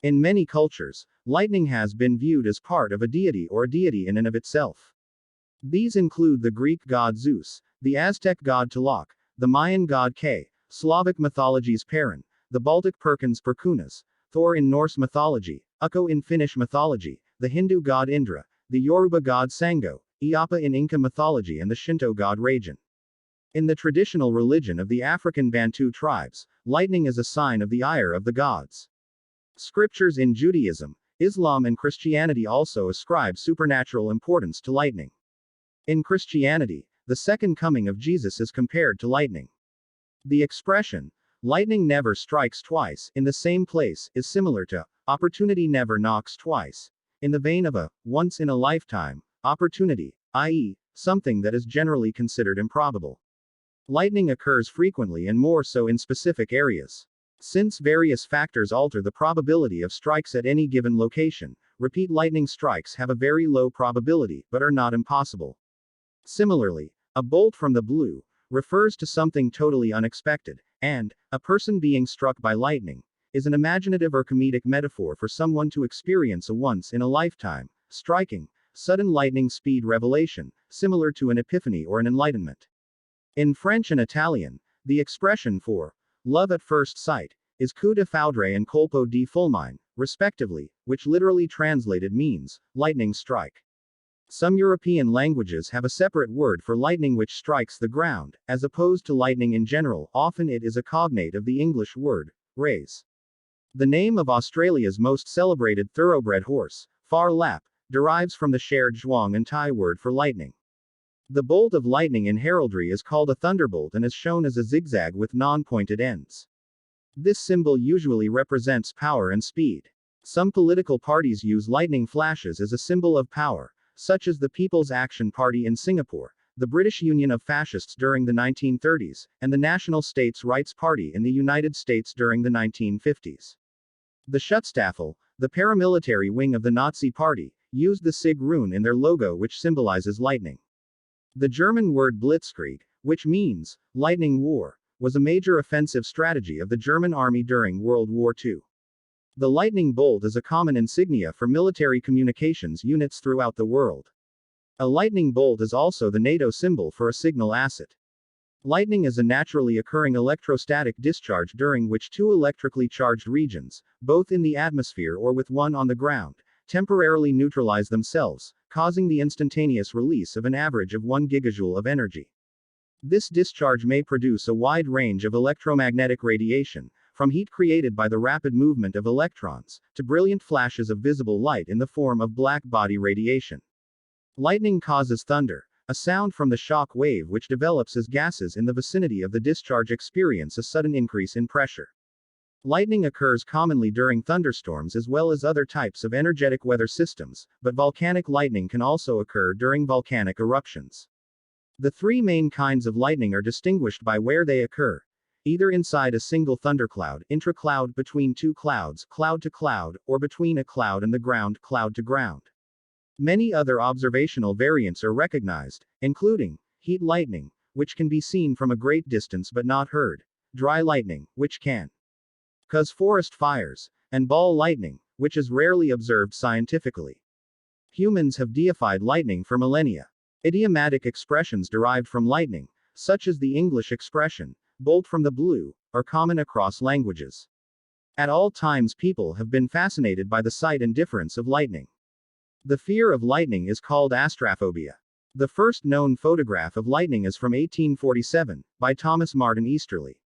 In many cultures, lightning has been viewed as part of a deity or a deity in and of itself. These include the Greek god Zeus, the Aztec god Tlaloc, the Mayan god Ke, Slavic mythology's Perun, the Baltic Perkins Perkunas, Thor in Norse mythology, Ukko in Finnish mythology, the Hindu god Indra, the Yoruba god Sango, Iapa in Inca mythology, and the Shinto god Rajan. In the traditional religion of the African Bantu tribes, lightning is a sign of the ire of the gods. Scriptures in Judaism, Islam, and Christianity also ascribe supernatural importance to lightning. In Christianity, the second coming of Jesus is compared to lightning. The expression, lightning never strikes twice in the same place, is similar to opportunity never knocks twice, in the vein of a once in a lifetime opportunity, i.e., something that is generally considered improbable. Lightning occurs frequently and more so in specific areas. Since various factors alter the probability of strikes at any given location, repeat lightning strikes have a very low probability but are not impossible. Similarly, a bolt from the blue refers to something totally unexpected, and a person being struck by lightning is an imaginative or comedic metaphor for someone to experience a once in a lifetime, striking, sudden lightning speed revelation, similar to an epiphany or an enlightenment. In French and Italian, the expression for love at first sight is coup de foudre and colpo di fulmine, respectively, which literally translated means lightning strike. Some European languages have a separate word for lightning which strikes the ground, as opposed to lightning in general. Often it is a cognate of the English word rays. The name of Australia's most celebrated thoroughbred horse, Far Lap, derives from the shared Zhuang and Thai word for lightning. The bolt of lightning in heraldry is called a thunderbolt and is shown as a zigzag with non-pointed ends. This symbol usually represents power and speed. Some political parties use lightning flashes as a symbol of power, such as the People's Action Party in Singapore, the British Union of Fascists during the 1930s, and the National States' Rights Party in the United States during the 1950s. The Schutzstaffel, the paramilitary wing of the Nazi Party, used the Sig rune in their logo, which symbolizes lightning. The German word Blitzkrieg, which means lightning war, was a major offensive strategy of the German army during World War II. The lightning bolt is a common insignia for military communications units throughout the world. A lightning bolt is also the NATO symbol for a signal asset. Lightning is a naturally occurring electrostatic discharge during which two electrically charged regions, both in the atmosphere or with one on the ground, temporarily neutralize themselves, causing the instantaneous release of an average of 1 gigajoule of energy. This discharge may produce a wide range of electromagnetic radiation, from heat created by the rapid movement of electrons, to brilliant flashes of visible light in the form of black body radiation. Lightning causes thunder, a sound from the shock wave which develops as gases in the vicinity of the discharge experience a sudden increase in pressure. Lightning occurs commonly during thunderstorms as well as other types of energetic weather systems, but volcanic lightning can also occur during volcanic eruptions. The three main kinds of lightning are distinguished by where they occur: either inside a single thundercloud, intracloud, between two clouds, cloud to cloud, or between a cloud and the ground, cloud to ground. Many other observational variants are recognized, including heat lightning, which can be seen from a great distance but not heard, dry lightning, which can cause forest fires, and ball lightning, which is rarely observed scientifically. Humans have deified lightning for millennia. Idiomatic expressions derived from lightning, such as the English expression, bolt from the blue, are common across languages. At all times people have been fascinated by the sight and difference of lightning. The fear of lightning is called astrophobia. The first known photograph of lightning is from 1847, by Thomas Martin Easterly.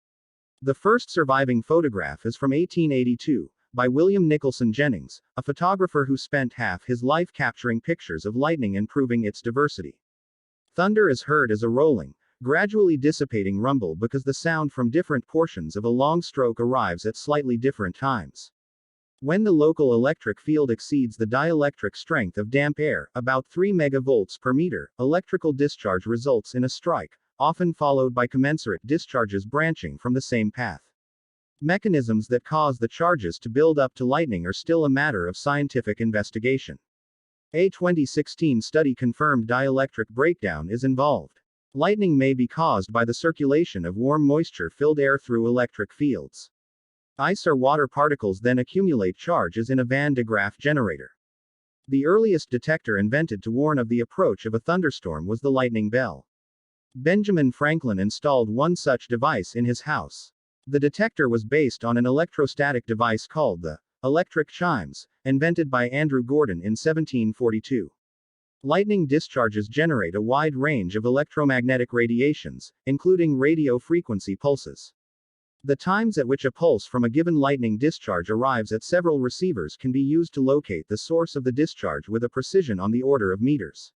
The first surviving photograph is from 1882, by William Nicholson Jennings, a photographer who spent half his life capturing pictures of lightning and proving its diversity. Thunder is heard as a rolling, gradually dissipating rumble because the sound from different portions of a long stroke arrives at slightly different times. When the local electric field exceeds the dielectric strength of damp air, about 3 megavolts per meter, electrical discharge results in a strike, often followed by commensurate discharges branching from the same path. Mechanisms that cause the charges to build up to lightning are still a matter of scientific investigation. A 2016 study confirmed dielectric breakdown is involved. Lightning may be caused by the circulation of warm moisture-filled air through electric fields. Ice or water particles then accumulate charges in a Van de Graaff generator. The earliest detector invented to warn of the approach of a thunderstorm was the lightning bell. Benjamin Franklin installed one such device in his house. The detector was based on an electrostatic device called the electric chimes, invented by Andrew Gordon in 1742. Lightning discharges generate a wide range of electromagnetic radiations, including radio frequency pulses. The times at which a pulse from a given lightning discharge arrives at several receivers can be used to locate the source of the discharge with a precision on the order of meters.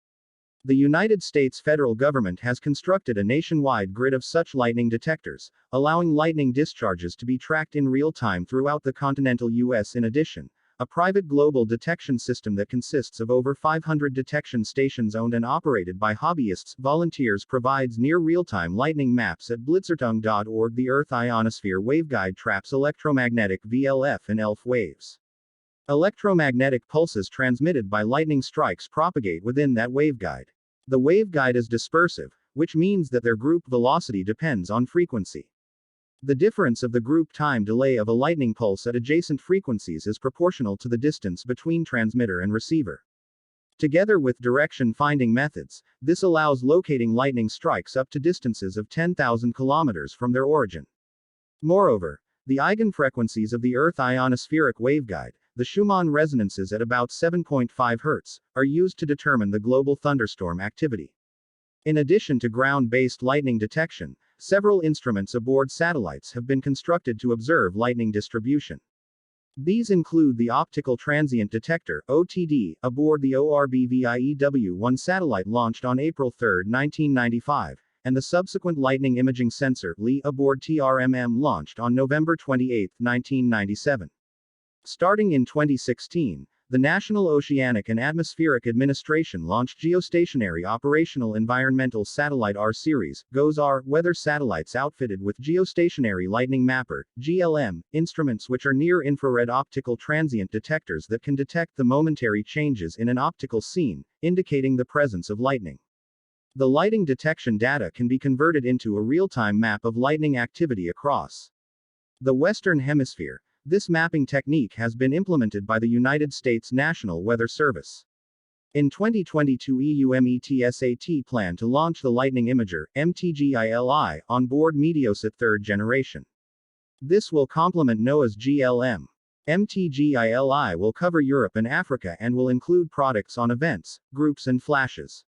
The United States federal government has constructed a nationwide grid of such lightning detectors, allowing lightning discharges to be tracked in real time throughout the continental U.S. In addition, a private global detection system that consists of over 500 detection stations owned and operated by hobbyists, volunteers provides near real-time lightning maps at blitzertung.org. The Earth Ionosphere Waveguide traps electromagnetic VLF and ELF waves. Electromagnetic pulses transmitted by lightning strikes propagate within that waveguide. The waveguide is dispersive, which means that their group velocity depends on frequency. The difference of the group time delay of a lightning pulse at adjacent frequencies is proportional to the distance between transmitter and receiver. Together with direction-finding methods, this allows locating lightning strikes up to distances of 10,000 kilometers from their origin. Moreover, the eigenfrequencies of the Earth ionospheric waveguide, the Schumann resonances at about 7.5 Hz, are used to determine the global thunderstorm activity. In addition to ground-based lightning detection, several instruments aboard satellites have been constructed to observe lightning distribution. These include the Optical Transient Detector (OTD) aboard the ORB-VIEW-1 satellite launched on April 3, 1995, and the subsequent Lightning Imaging Sensor (LI) aboard TRMM launched on November 28, 1997. Starting in 2016, the National Oceanic and Atmospheric Administration launched Geostationary Operational Environmental Satellite R-Series (GOES-R) weather satellites outfitted with Geostationary Lightning Mapper (GLM) instruments, which are near-infrared optical transient detectors that can detect the momentary changes in an optical scene, indicating the presence of lightning. The lightning detection data can be converted into a real-time map of lightning activity across the Western Hemisphere. This mapping technique has been implemented by the United States National Weather Service. In 2022, EUMETSAT planned to launch the Lightning Imager (MTGILI) on board Meteosat 3rd generation. This will complement NOAA's GLM. MTGILI will cover Europe and Africa and will include products on events, groups and flashes.